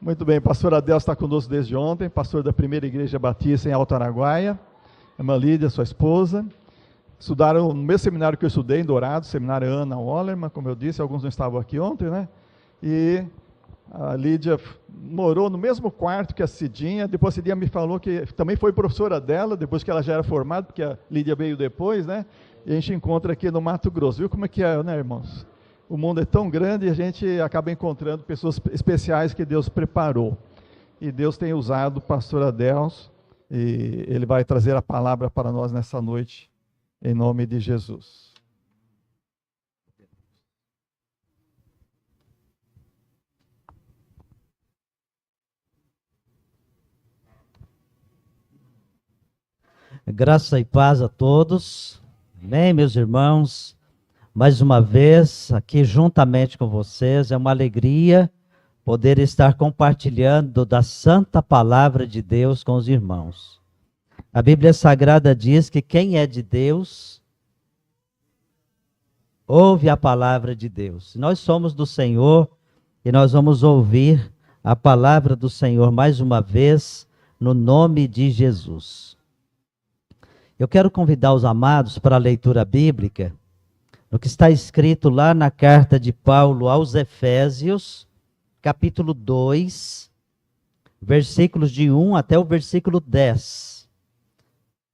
Muito bem, pastor Adelso está conosco desde ontem, pastor da Primeira Igreja Batista em Alto Araguaia, irmã Lídia, sua esposa. Estudaram no mesmo seminário que eu estudei, em Dourados, seminário Ana Wallerman, como eu disse, alguns não estavam aqui ontem, né? E a Lídia morou no mesmo quarto que a Cidinha. Depois a Cidinha me falou que também foi professora dela, depois que ela já era formada, porque a Lídia veio depois, né? E a gente encontra aqui no Mato Grosso. Viu como é que é, né, irmãos? O mundo é tão grande e a gente acaba encontrando pessoas especiais que Deus preparou. E Deus tem usado o pastor Adelso, e ele vai trazer a palavra para nós nessa noite, em nome de Jesus. Graça e paz a todos. Amém, meus irmãos. Mais uma vez, aqui juntamente com vocês, é uma alegria poder estar compartilhando da santa palavra de Deus com os irmãos. A Bíblia Sagrada diz que quem é de Deus, ouve a palavra de Deus. Nós somos do Senhor e nós vamos ouvir a palavra do Senhor mais uma vez, no nome de Jesus. Eu quero convidar os amados para a leitura bíblica, no que está escrito lá na carta de Paulo aos Efésios, capítulo 2, versículos de 1 até o versículo 10.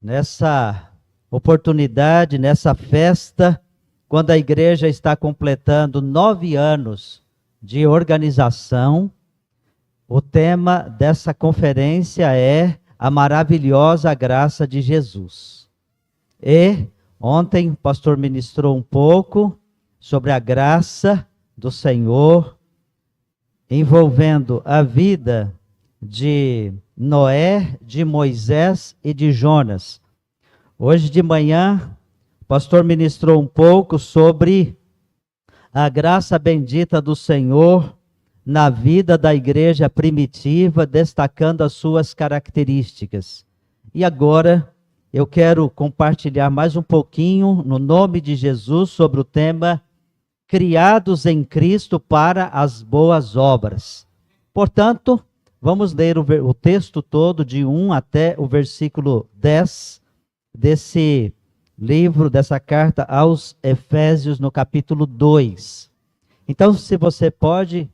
Nessa oportunidade, nessa festa, quando a igreja está completando 9 anos de organização, o tema dessa conferência é a maravilhosa graça de Jesus. E ontem o pastor ministrou um pouco sobre a graça do Senhor, envolvendo a vida de Noé, de Moisés e de Jonas. Hoje de manhã, o pastor ministrou um pouco sobre a graça bendita do Senhor na vida da igreja primitiva, destacando as suas características. E agora eu quero compartilhar mais um pouquinho, no nome de Jesus, sobre o tema criados em Cristo para as boas obras. Portanto, vamos ler o texto todo, de 1 até o versículo 10, desse livro, dessa carta aos Efésios, no capítulo 2. Então, se você pode,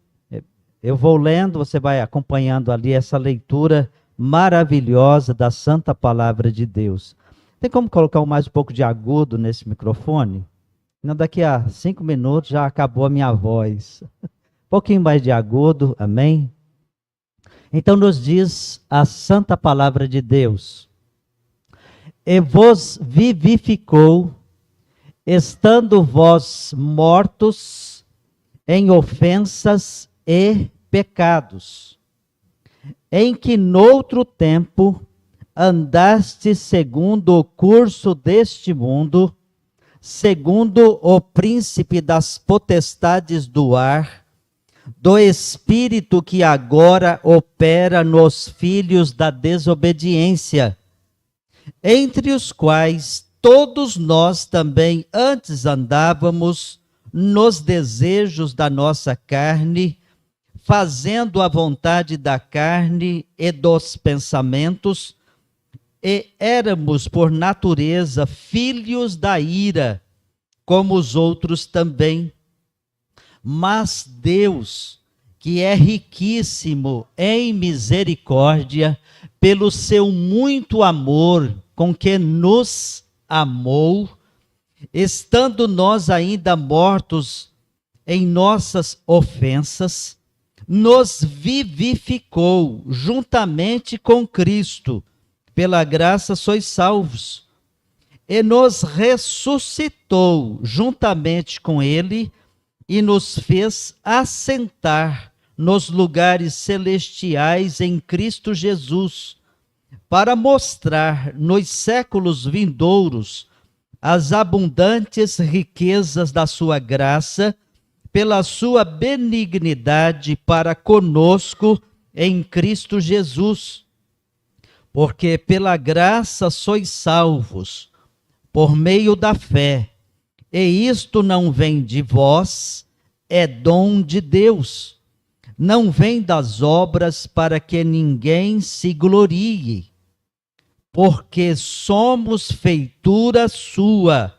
eu vou lendo, você vai acompanhando ali essa leitura maravilhosa da santa palavra de Deus. Tem como colocar mais um pouco de agudo nesse microfone? Não, daqui a 5 minutos já acabou a minha voz. Um pouquinho mais de agudo, amém? Então nos diz a santa palavra de Deus: e vos vivificou, estando vós mortos em ofensas e pecados, em que noutro tempo andaste segundo o curso deste mundo, segundo o príncipe das potestades do ar, do espírito que agora opera nos filhos da desobediência, entre os quais todos nós também antes andávamos nos desejos da nossa carne, fazendo a vontade da carne e dos pensamentos, e éramos por natureza filhos da ira, como os outros também. Mas Deus, que é riquíssimo em misericórdia, pelo seu muito amor com que nos amou, estando nós ainda mortos em nossas ofensas, nos vivificou juntamente com Cristo. Pela graça sois salvos. E nos ressuscitou juntamente com Ele e nos fez assentar nos lugares celestiais em Cristo Jesus, para mostrar nos séculos vindouros as abundantes riquezas da sua graça, pela sua benignidade para conosco em Cristo Jesus. Porque pela graça sois salvos, por meio da fé, e isto não vem de vós, é dom de Deus, não vem das obras para que ninguém se glorie, porque somos feitura sua,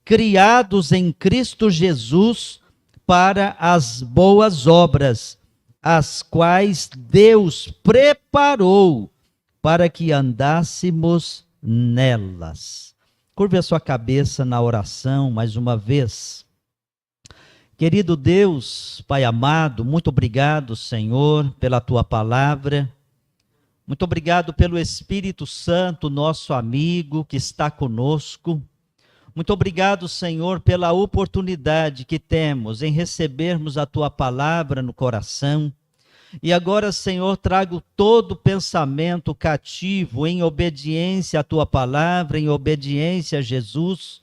criados em Cristo Jesus para as boas obras, as quais Deus preparou para que andássemos nelas. Curve a sua cabeça na oração mais uma vez. Querido Deus, Pai amado, muito obrigado, Senhor, pela tua palavra. Muito obrigado pelo Espírito Santo, nosso amigo que está conosco. Muito obrigado, Senhor, pela oportunidade que temos em recebermos a tua palavra no coração. E agora, Senhor, trago todo pensamento cativo em obediência à tua palavra, em obediência a Jesus.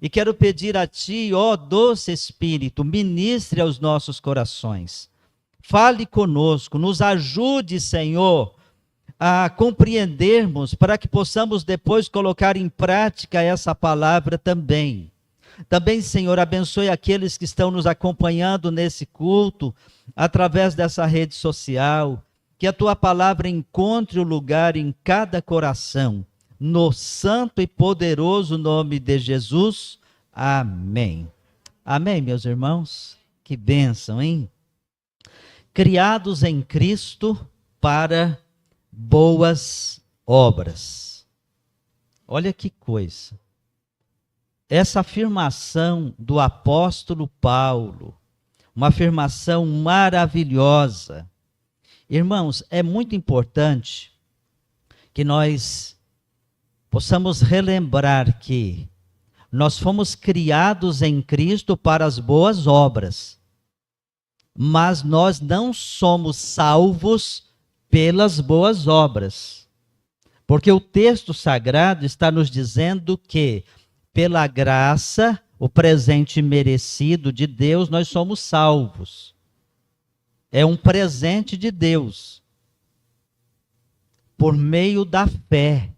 E quero pedir a ti, ó doce Espírito, ministre aos nossos corações. Fale conosco, nos ajude, Senhor, a compreendermos, para que possamos depois colocar em prática essa palavra também. Também, Senhor, abençoe aqueles que estão nos acompanhando nesse culto, através dessa rede social, que a tua palavra encontre o lugar em cada coração, no santo e poderoso nome de Jesus. Amém. Amém, meus irmãos? Que bênção, hein? Criados em Cristo para boas obras. Olha que coisa. Essa afirmação do apóstolo Paulo, uma afirmação maravilhosa. Irmãos, é muito importante que nós possamos relembrar que nós fomos criados em Cristo para as boas obras, mas nós não somos salvos pelas boas obras, porque o texto sagrado está nos dizendo que, pela graça, o presente merecido de Deus, nós somos salvos. É um presente de Deus, por meio da fé,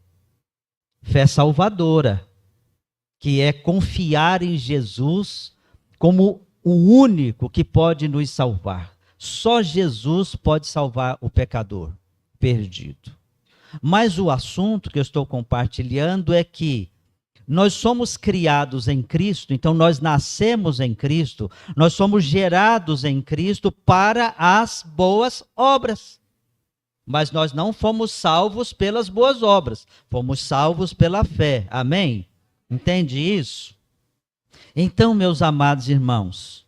fé salvadora, que é confiar em Jesus como o único que pode nos salvar. Só Jesus pode salvar o pecador perdido. Mas o assunto que eu estou compartilhando é que nós somos criados em Cristo, então nós nascemos em Cristo, nós somos gerados em Cristo para as boas obras. Mas nós não fomos salvos pelas boas obras, fomos salvos pela fé. Amém? Entende isso? Então, meus amados irmãos,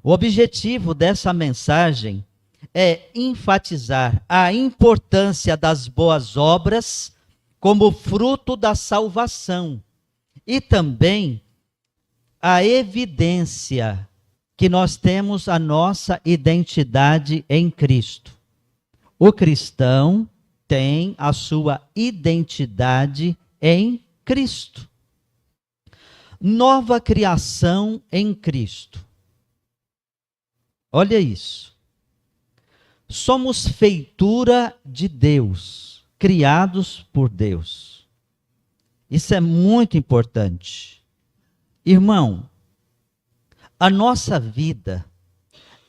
o objetivo dessa mensagem é enfatizar a importância das boas obras como fruto da salvação e também a evidência que nós temos a nossa identidade em Cristo. O cristão tem a sua identidade em Cristo. Nova criação em Cristo. Olha isso. Somos feitura de Deus, criados por Deus. Isso é muito importante. Irmão, a nossa vida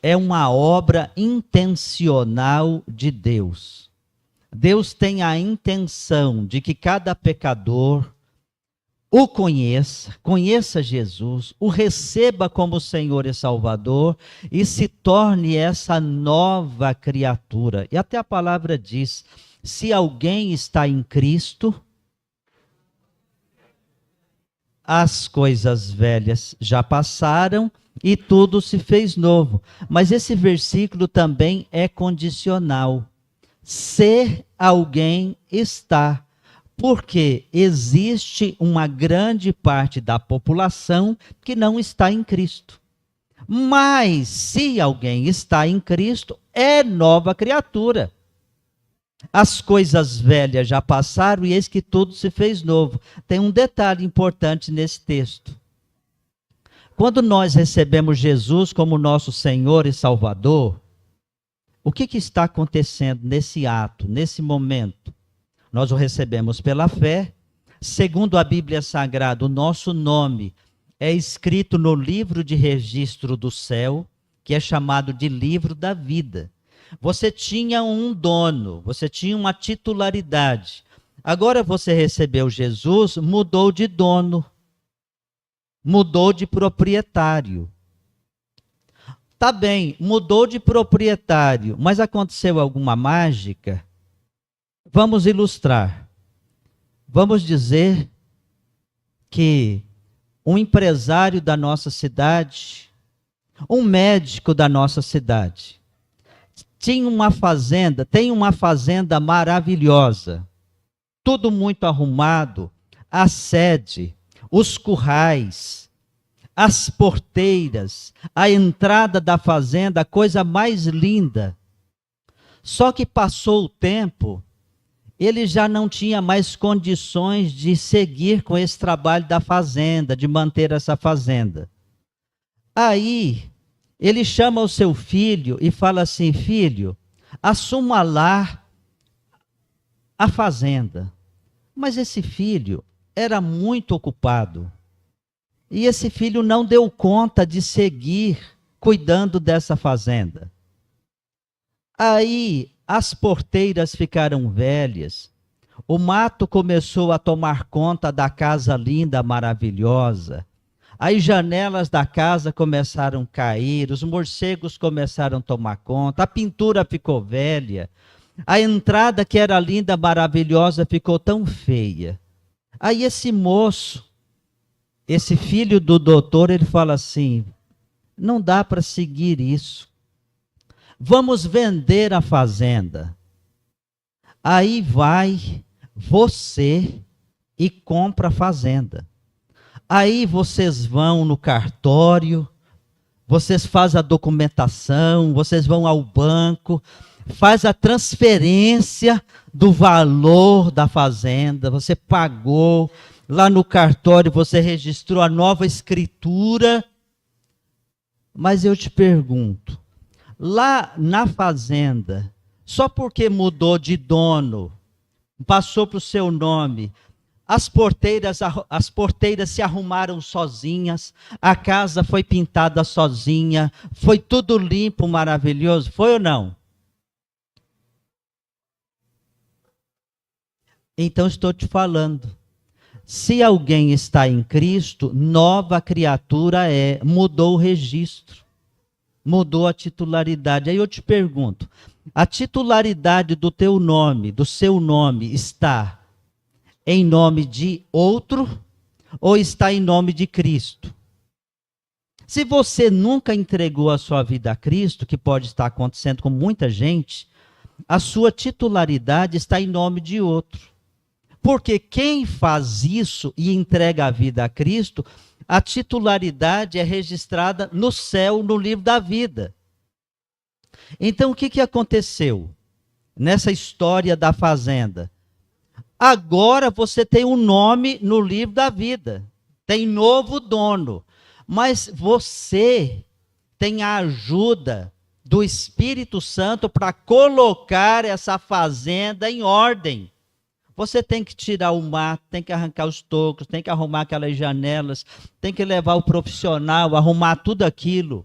é uma obra intencional de Deus. Deus tem a intenção de que cada pecador o conheça Jesus, o receba como Senhor e Salvador e se torne essa nova criatura. E até a palavra diz, se alguém está em Cristo, as coisas velhas já passaram e tudo se fez novo. Mas esse versículo também é condicional. Se alguém está, porque existe uma grande parte da população que não está em Cristo. Mas se alguém está em Cristo, é nova criatura. As coisas velhas já passaram e eis que tudo se fez novo. Tem um detalhe importante nesse texto. Quando nós recebemos Jesus como nosso Senhor e Salvador, o que está acontecendo nesse ato, nesse momento? Nós o recebemos pela fé. Segundo a Bíblia Sagrada, o nosso nome é escrito no livro de registro do céu, que é chamado de livro da vida. Você tinha um dono, você tinha uma titularidade. Agora você recebeu Jesus, mudou de dono, mudou de proprietário. Tá bem, mudou de proprietário, mas aconteceu alguma mágica? Vamos ilustrar. Vamos dizer que um empresário da nossa cidade, um médico da nossa cidade, tem uma fazenda maravilhosa, tudo muito arrumado, a sede, os currais, as porteiras, a entrada da fazenda, a coisa mais linda. Só que passou o tempo, ele já não tinha mais condições de seguir com esse trabalho da fazenda, de manter essa fazenda. Aí, ele chama o seu filho e fala assim: filho, assuma lá a fazenda. Mas esse filho era muito ocupado. E esse filho não deu conta de seguir cuidando dessa fazenda. Aí as porteiras ficaram velhas, o mato começou a tomar conta da casa linda, maravilhosa. As janelas da casa começaram a cair, os morcegos começaram a tomar conta, a pintura ficou velha, a entrada que era linda, maravilhosa, ficou tão feia. Aí esse moço, esse filho do doutor, ele fala assim: não dá para seguir isso. Vamos vender a fazenda. Aí vai você e compra a fazenda. Aí vocês vão no cartório, vocês fazem a documentação, vocês vão ao banco, faz a transferência do valor da fazenda, você pagou, lá no cartório você registrou a nova escritura. Mas eu te pergunto, lá na fazenda, só porque mudou de dono, passou para o seu nome, as porteiras se arrumaram sozinhas, a casa foi pintada sozinha, foi tudo limpo, maravilhoso, foi ou não? Então estou te falando, se alguém está em Cristo, nova criatura é, mudou o registro, mudou a titularidade. Aí eu te pergunto, a titularidade do teu nome, do seu nome, está em nome de outro ou está em nome de Cristo? Se você nunca entregou a sua vida a Cristo, que pode estar acontecendo com muita gente, a sua titularidade está em nome de outro. Porque quem faz isso e entrega a vida a Cristo, a titularidade é registrada no céu, no livro da vida. Então o que aconteceu nessa história da fazenda? Agora você tem um nome no livro da vida, tem novo dono, mas você tem a ajuda do Espírito Santo para colocar essa fazenda em ordem. Você tem que tirar o mato, tem que arrancar os tocos, tem que arrumar aquelas janelas, tem que levar o profissional, arrumar tudo aquilo.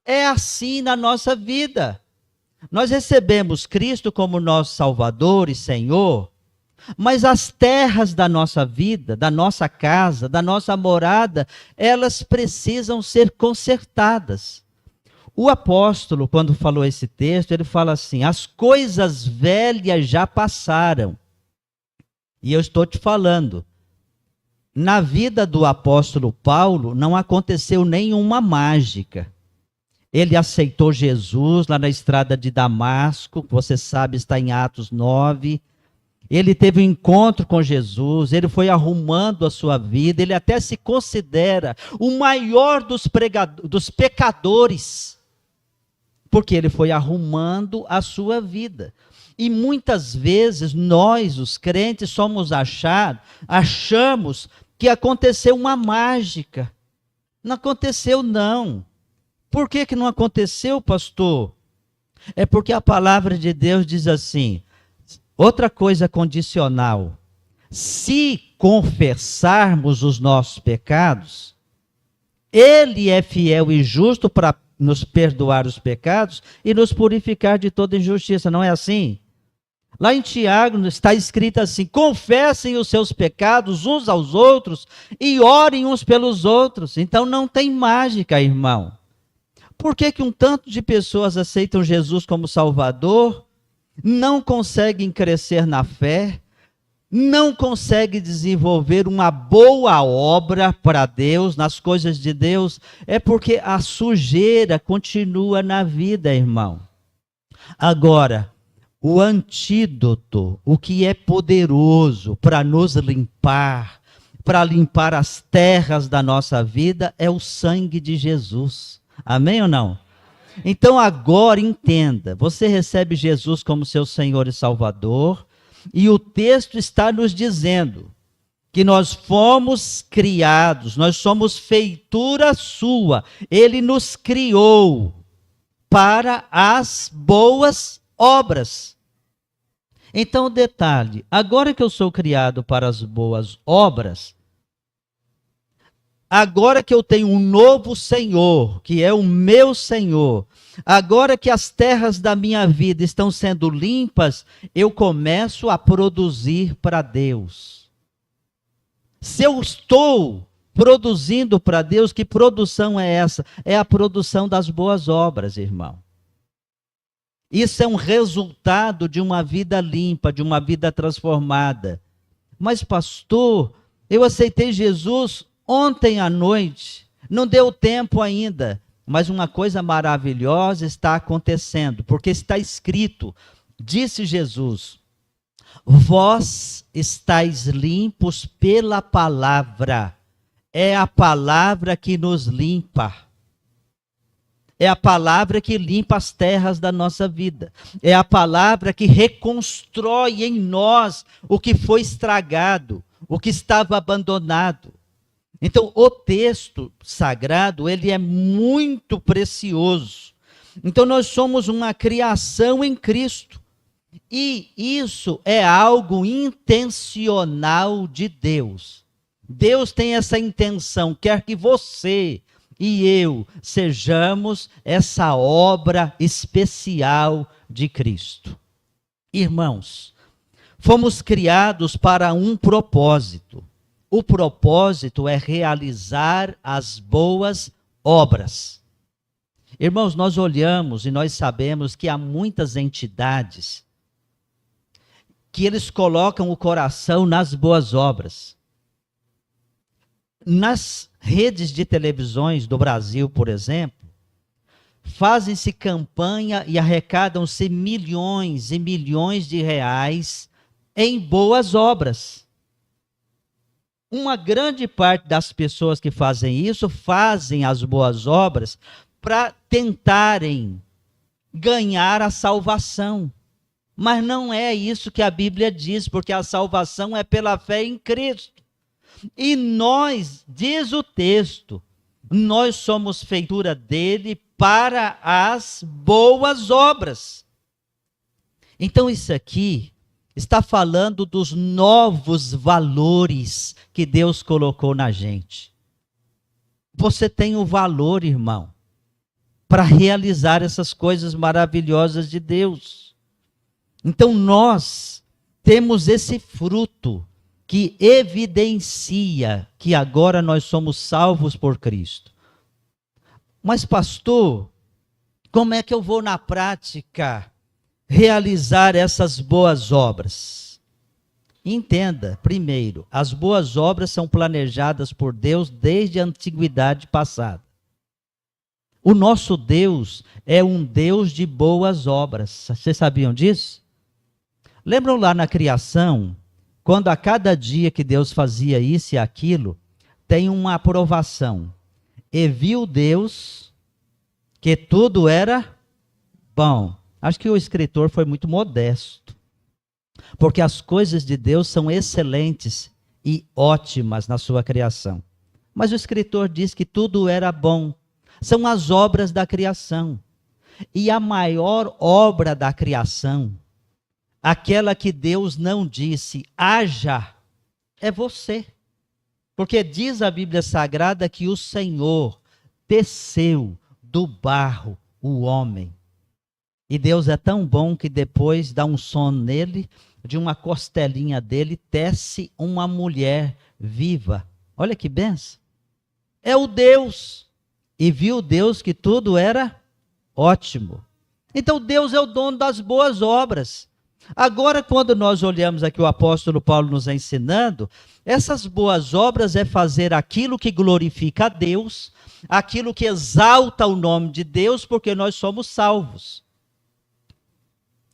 É assim na nossa vida. Nós recebemos Cristo como nosso Salvador e Senhor, mas as terras da nossa vida, da nossa casa, da nossa morada, elas precisam ser consertadas. O apóstolo, quando falou esse texto, ele fala assim: as coisas velhas já passaram. E eu estou te falando, na vida do apóstolo Paulo não aconteceu nenhuma mágica. Ele aceitou Jesus lá na estrada de Damasco, que você sabe está em Atos 9. Ele teve um encontro com Jesus, ele foi arrumando a sua vida, ele até se considera o maior dos pecadores, porque ele foi arrumando a sua vida. E muitas vezes nós, os crentes, achamos que aconteceu uma mágica. Não aconteceu, não. Por que não aconteceu, pastor? É porque a palavra de Deus diz assim, outra coisa condicional: se confessarmos os nossos pecados, Ele é fiel e justo para nos perdoar os pecados e nos purificar de toda injustiça. Não é assim? Lá em Tiago está escrito assim: confessem os seus pecados uns aos outros e orem uns pelos outros. Então não tem mágica, irmão. Por que um tanto de pessoas aceitam Jesus como Salvador, não conseguem crescer na fé, não conseguem desenvolver uma boa obra para Deus, nas coisas de Deus? É porque a sujeira continua na vida, irmão. Agora, o antídoto, o que é poderoso para nos limpar, para limpar as terras da nossa vida, é o sangue de Jesus. Amém ou não? Então agora entenda, você recebe Jesus como seu Senhor e Salvador, e o texto está nos dizendo que nós fomos criados, nós somos feitura sua, Ele nos criou para as boas obras. Então, detalhe, agora que eu sou criado para as boas obras, agora que eu tenho um novo Senhor, que é o meu Senhor, agora que as terras da minha vida estão sendo limpas, eu começo a produzir para Deus. Se eu estou produzindo para Deus, que produção é essa? É a produção das boas obras, irmão. Isso é um resultado de uma vida limpa, de uma vida transformada. Mas, pastor, eu aceitei Jesus ontem à noite, não deu tempo ainda. Mas uma coisa maravilhosa está acontecendo, porque está escrito, disse Jesus: vós estáis limpos pela palavra. É a palavra que nos limpa. É a palavra que limpa as terras da nossa vida. É a palavra que reconstrói em nós o que foi estragado, o que estava abandonado. Então, o texto sagrado, ele é muito precioso. Então, nós somos uma criação em Cristo. E isso é algo intencional de Deus. Deus tem essa intenção, quer que você e eu sejamos essa obra especial de Cristo. Irmãos, fomos criados para um propósito. O propósito é realizar as boas obras. Irmãos, nós olhamos e nós sabemos que há muitas entidades que eles colocam o coração nas boas obras. Nas redes de televisões do Brasil, por exemplo, fazem-se campanha e arrecadam-se milhões e milhões de reais em boas obras. Uma grande parte das pessoas que fazem isso, fazem as boas obras para tentarem ganhar a salvação. Mas não é isso que a Bíblia diz, porque a salvação é pela fé em Cristo. E nós, diz o texto, nós somos feitura dele para as boas obras. Então isso aqui está falando dos novos valores que Deus colocou na gente. Você tem o valor, irmão, para realizar essas coisas maravilhosas de Deus. Então nós temos esse fruto que evidencia que agora nós somos salvos por Cristo. Mas, pastor, como é que eu vou na prática realizar essas boas obras? Entenda, primeiro, as boas obras são planejadas por Deus desde a antiguidade passada. O nosso Deus é um Deus de boas obras. Vocês sabiam disso? Lembram lá na criação, quando a cada dia que Deus fazia isso e aquilo, tem uma aprovação. E viu Deus que tudo era bom. Acho que o escritor foi muito modesto, porque as coisas de Deus são excelentes e ótimas na sua criação. Mas o escritor diz que tudo era bom. São as obras da criação. E a maior obra da criação, aquela que Deus não disse, haja, é você. Porque diz a Bíblia Sagrada que o Senhor desceu do barro o homem. E Deus é tão bom que depois dá um sono nele, de uma costelinha dele tece uma mulher viva. Olha que benção. É o Deus. E viu Deus que tudo era ótimo. Então Deus é o dono das boas obras. Agora, quando nós olhamos aqui o apóstolo Paulo nos ensinando, essas boas obras é fazer aquilo que glorifica a Deus, aquilo que exalta o nome de Deus, porque nós somos salvos.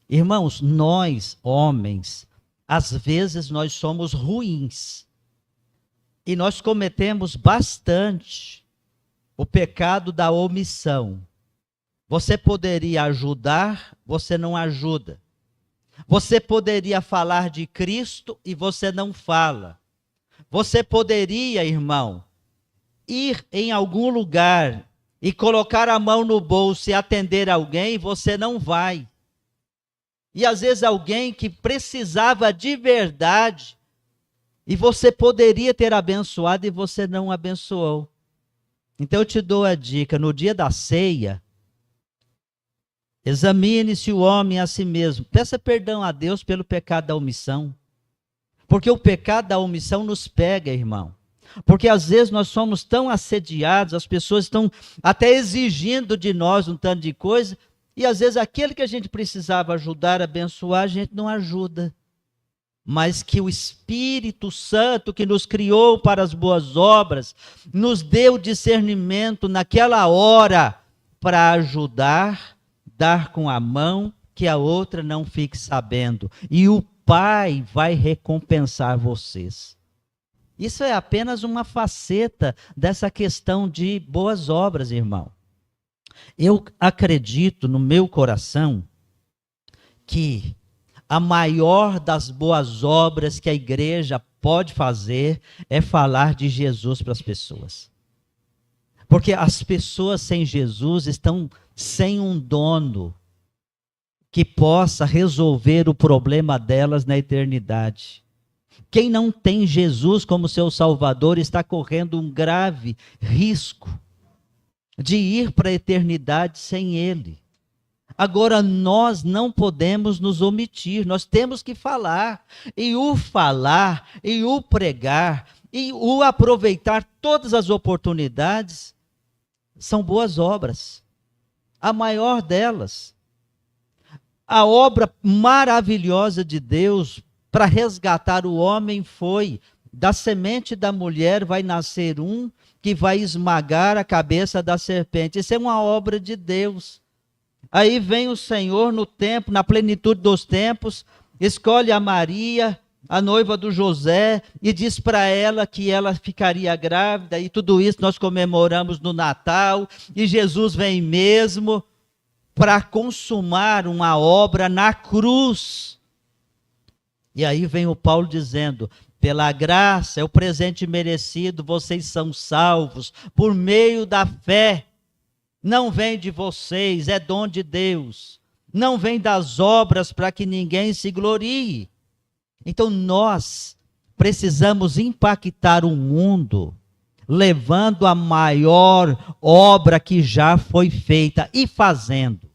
Irmãos, nós, homens, às vezes nós somos ruins. E nós cometemos bastante o pecado da omissão. Você poderia ajudar, você não ajuda. Você poderia falar de Cristo e você não fala. Você poderia, irmão, ir em algum lugar e colocar a mão no bolso e atender alguém e você não vai. E às vezes alguém que precisava de verdade e você poderia ter abençoado e você não abençoou. Então eu te dou a dica, no dia da ceia, examine-se o homem a si mesmo. Peça perdão a Deus pelo pecado da omissão. Porque o pecado da omissão nos pega, irmão. Porque às vezes nós somos tão assediados, as pessoas estão até exigindo de nós um tanto de coisa, e às vezes aquele que a gente precisava ajudar, abençoar, a gente não ajuda. Mas que o Espírito Santo que nos criou para as boas obras, nos deu discernimento naquela hora para ajudar, dar com a mão, que a outra não fique sabendo. E o Pai vai recompensar vocês. Isso é apenas uma faceta dessa questão de boas obras, irmão. Eu acredito no meu coração que a maior das boas obras que a igreja pode fazer é falar de Jesus para as pessoas. Porque as pessoas sem Jesus estão sem um dono que possa resolver o problema delas na eternidade. Quem não tem Jesus como seu Salvador está correndo um grave risco de ir para a eternidade sem Ele. Agora, nós não podemos nos omitir, nós temos que falar, e o pregar, e o aproveitar todas as oportunidades, são boas obras. A maior delas, a obra maravilhosa de Deus para resgatar o homem foi: da semente da mulher vai nascer um que vai esmagar a cabeça da serpente. Isso é uma obra de Deus. Aí vem o Senhor no tempo, na plenitude dos tempos, escolhe a Maria, a noiva do José, e diz para ela que ela ficaria grávida, e tudo isso nós comemoramos no Natal, e Jesus vem mesmo para consumar uma obra na cruz. E aí vem o Paulo dizendo: pela graça, é o presente merecido, vocês são salvos por meio da fé. Não vem de vocês, é dom de Deus. Não vem das obras para que ninguém se glorie. Então nós precisamos impactar o mundo, levando a maior obra que já foi feita e fazendo.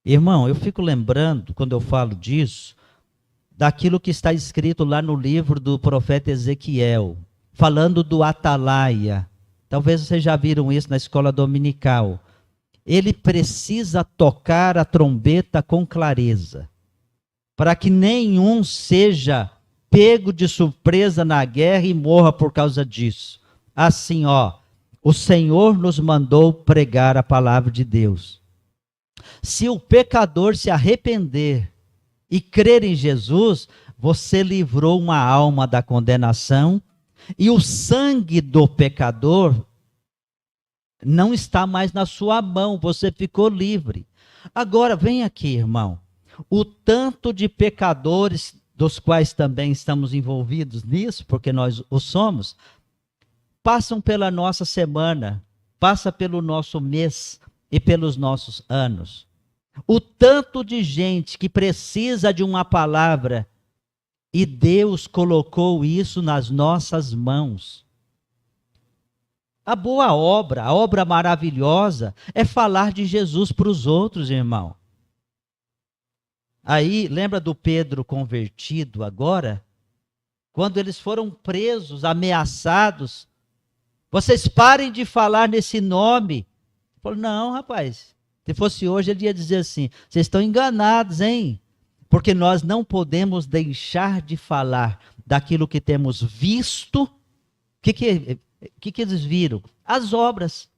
Irmão, eu fico lembrando, quando eu falo disso, daquilo que está escrito lá no livro do profeta Ezequiel, falando do atalaia. Talvez vocês já viram isso na escola dominical. Ele precisa tocar a trombeta com clareza, para que nenhum seja pego de surpresa na guerra e morra por causa disso. Assim, o Senhor nos mandou pregar a palavra de Deus. Se o pecador se arrepender e crer em Jesus, você livrou uma alma da condenação, e o sangue do pecador não está mais na sua mão, você ficou livre. Agora, vem aqui, irmão, o tanto de pecadores, dos quais também estamos envolvidos nisso, porque nós o somos, passam pela nossa semana, passa pelo nosso mês e pelos nossos anos. O tanto de gente que precisa de uma palavra, e Deus colocou isso nas nossas mãos. A boa obra, a obra maravilhosa, é falar de Jesus para os outros, irmão. Aí, lembra do Pedro convertido agora? Quando eles foram presos, ameaçados, vocês parem de falar nesse nome. Ele falou, não, rapaz, se fosse hoje ele ia dizer assim, vocês estão enganados, hein? Porque nós não podemos deixar de falar daquilo que temos visto. O que eles viram? As obras.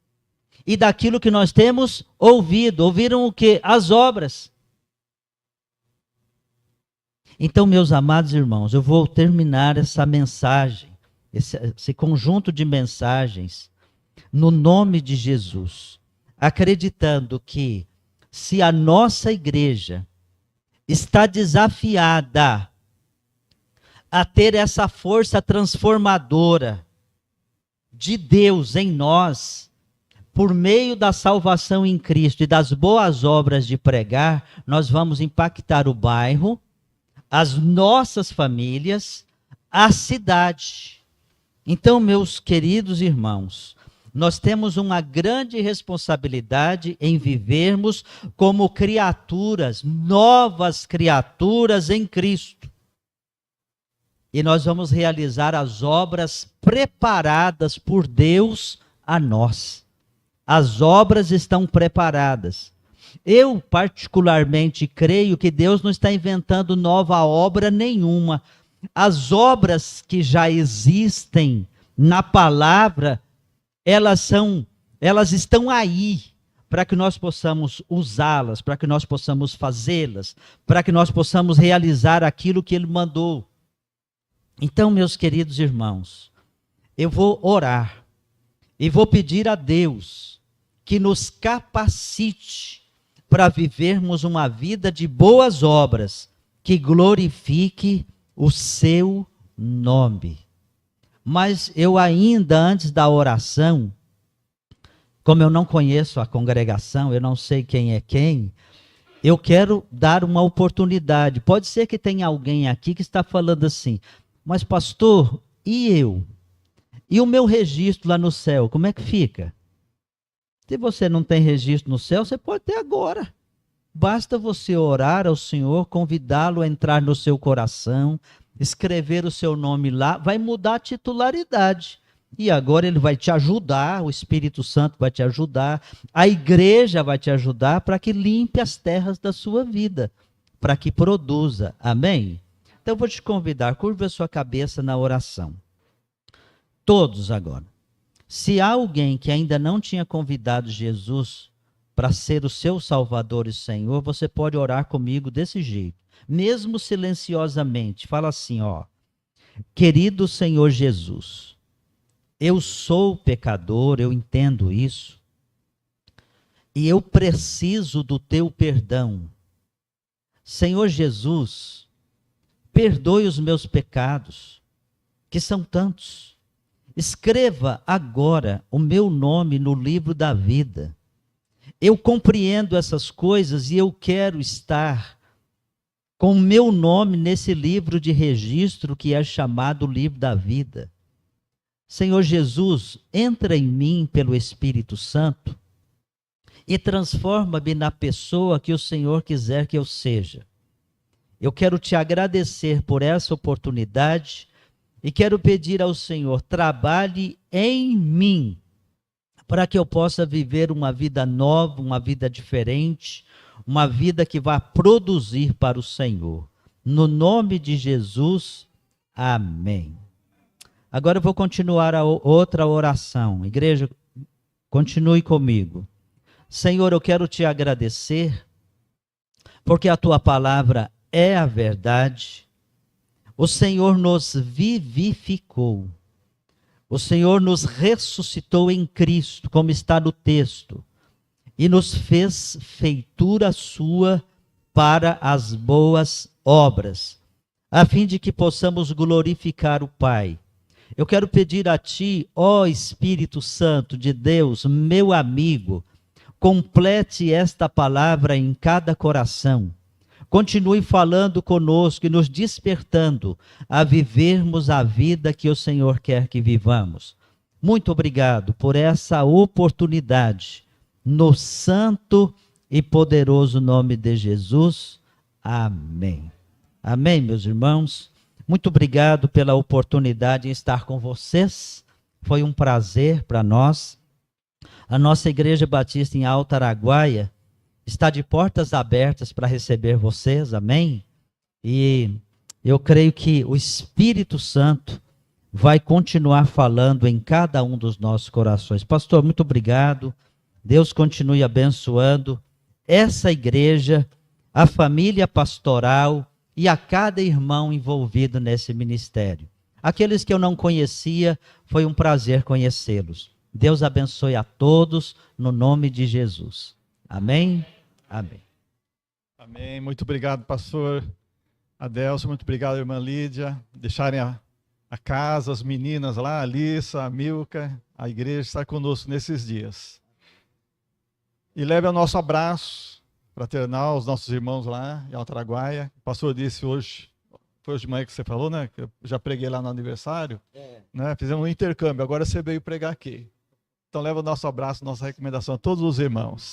E daquilo que nós temos ouvido. Ouviram o quê? As obras. Então, meus amados irmãos, eu vou terminar essa mensagem, esse conjunto de mensagens, no nome de Jesus, acreditando que se a nossa igreja está desafiada a ter essa força transformadora de Deus em nós, por meio da salvação em Cristo e das boas obras de pregar, nós vamos impactar o bairro, as nossas famílias, a cidade. Então, meus queridos irmãos, nós temos uma grande responsabilidade em vivermos como criaturas, novas criaturas em Cristo. E nós vamos realizar as obras preparadas por Deus a nós. As obras estão preparadas. Eu, particularmente, creio que Deus não está inventando nova obra nenhuma. As obras que já existem na palavra, elas estão aí para que nós possamos usá-las, para que nós possamos fazê-las, para que nós possamos realizar aquilo que Ele mandou. Então, meus queridos irmãos, eu vou orar e vou pedir a Deus que nos capacite para vivermos uma vida de boas obras, que glorifique o seu nome. Mas eu ainda, antes da oração, como eu não conheço a congregação, eu não sei quem é quem, eu quero dar uma oportunidade. Pode ser que tenha alguém aqui que está falando assim, mas pastor, e eu? E o meu registro lá no céu, como é que fica? Se você não tem registro no céu, você pode ter agora. Basta você orar ao Senhor, convidá-lo a entrar no seu coração, escrever o seu nome lá, vai mudar a titularidade. E agora ele vai te ajudar, o Espírito Santo vai te ajudar, a igreja vai te ajudar para que limpe as terras da sua vida, para que produza. Amém? Então eu vou te convidar, curva a sua cabeça na oração. Todos agora. Se há alguém que ainda não tinha convidado Jesus para ser o seu Salvador e Senhor, você pode orar comigo desse jeito, mesmo silenciosamente. Fala assim, ó: querido Senhor Jesus, eu sou pecador, eu entendo isso, e eu preciso do teu perdão. Senhor Jesus, perdoe os meus pecados, que são tantos. Escreva agora o meu nome no livro da vida. Eu compreendo essas coisas e eu quero estar com o meu nome nesse livro de registro que é chamado livro da vida. Senhor Jesus, entra em mim pelo Espírito Santo e transforma-me na pessoa que o Senhor quiser que eu seja. Eu quero te agradecer por essa oportunidade e quero pedir ao Senhor, trabalhe em mim, para que eu possa viver uma vida nova, uma vida diferente, uma vida que vá produzir para o Senhor. No nome de Jesus, amém. Agora eu vou continuar a outra oração. Igreja, continue comigo. Senhor, eu quero te agradecer, porque a tua palavra é a verdade. O Senhor nos vivificou. O Senhor nos ressuscitou em Cristo, como está no texto, e nos fez feitura sua para as boas obras, a fim de que possamos glorificar o Pai. Eu quero pedir a Ti, ó Espírito Santo de Deus, meu amigo, complete esta palavra em cada coração. Continue falando conosco e nos despertando a vivermos a vida que o Senhor quer que vivamos. Muito obrigado por essa oportunidade. No santo e poderoso nome de Jesus. Amém. Amém, meus irmãos. Muito obrigado pela oportunidade de estar com vocês. Foi um prazer para nós. A nossa Igreja Batista em Alto Araguaia está de portas abertas para receber vocês. Amém? E eu creio que o Espírito Santo vai continuar falando em cada um dos nossos corações. Pastor, muito obrigado. Deus continue abençoando essa igreja, a família pastoral e a cada irmão envolvido nesse ministério. Aqueles que eu não conhecia, foi um prazer conhecê-los. Deus abençoe a todos, no nome de Jesus. Amém? Amém. Amém. Muito obrigado, pastor Adelson. Muito obrigado, irmã Lídia. Deixarem a casa, as meninas lá, a Alissa, a Milka, a igreja estar conosco nesses dias. E leve o nosso abraço fraternal aos nossos irmãos lá em Alto Araguaia. O pastor disse hoje, foi hoje de manhã que você falou, né? Que eu já preguei lá no aniversário. Né? Fizemos um intercâmbio, agora você veio pregar aqui. Então leva o nosso abraço, nossa recomendação a todos os irmãos.